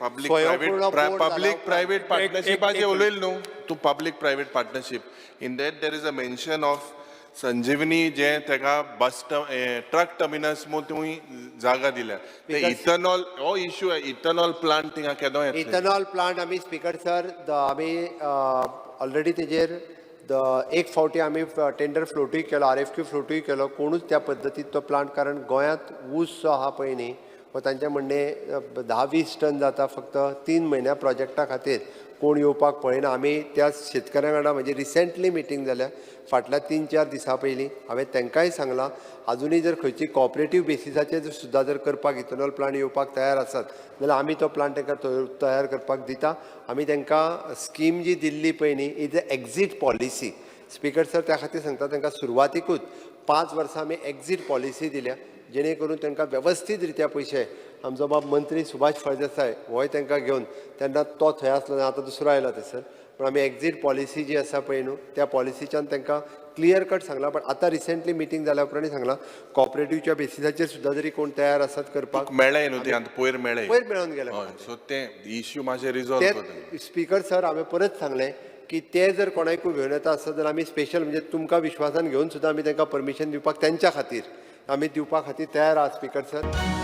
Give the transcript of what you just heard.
Public स्वयंपूर्ण private board public झाला. private partnership एक आज उलयलो न्हू तू public private partnership. In that there is a mention of संजीवनी जे तेका बस ट्रक टर्मिनस मो थंय जागा दिल्या ते Because- इथनॉल हो इश्यू आहे इथनॉल प्लांट थिंगा केदो येतले इथेनॉल प्लांट आम्ही स्पीकर सर आम्ही ऑलरेडी तेजेर एक फावटी आम्ही टेंडर फ्लोटूय केलो RFQ फ्लोटूय केलो कोणूच त्या पद्दतीत तो प्लांट कारण गोंयांत ऊस जो आहा पळय न्ही हो तांचे म्हणणे 10-20 टन जाता फक्त 3 म्हयन्या प्रोजेक्टा खातीर कोण येवपाक पळयना आमी त्या शेतकऱ्यां वांगडा म्हजी रिसेंटली मिटींग जाल्या फाटल्या 3-4 दिसां पयलीं हांवें तांकांय सांगलां अजुनूय जर खंयची कॉपरेटीव बेसिसाचेर सुद्दां जर करपाक इथेनॉल प्लांट येवपाक तयार आसात जाल्यार आमी तो प्लांट तांकां तयार करपाक दिता आमी तांकां स्कीम जी दिल्ली पळय न्ही is a exit policy speaker sir त्या खातीर सांगता तांकां सुरवातीकूच 5 वर्सां आमी एक्झीट पॉलिसी दिल्या जेणे करून तांकां वेवस्थीत रित्या पयशे आमचो बाब मंत्री सुभाष फळदेसाय होय तांकां घेवन तेन्ना तो थंय आसलो आतां दुसरो आयलो थंयसर पण आमी एक्झीट पॉलिसी जी आसा पळय न्हू त्या पॉलिसीच्यान तांकां क्लियर कट सांगला पण आतां रिसेंटली मिटींग जाल्या उपरांत सांगला कॉपरेटिव्हच्या बेसिसाचेर सुद्दां जरी कोण तयार आसात करपाक मेळ्ळें न्हू ते आतां पयर मेळ्ळें पयर मेळोन गेले हय सो ते इश्यू मातशे रिझॉल्व करता ते स्पीकर सर हांवें परत सांगलें की ते जर कोणाकूय घेवन येता आसत जाल्यार आमी स्पेशल म्हणजे तुमकां विश्वासान घेवन सुद्दां आमी तांकां परमिशन दिवपाक त्यांच्या खातीर आमी दिवपा खातीर तयार आहात स्पीकर सर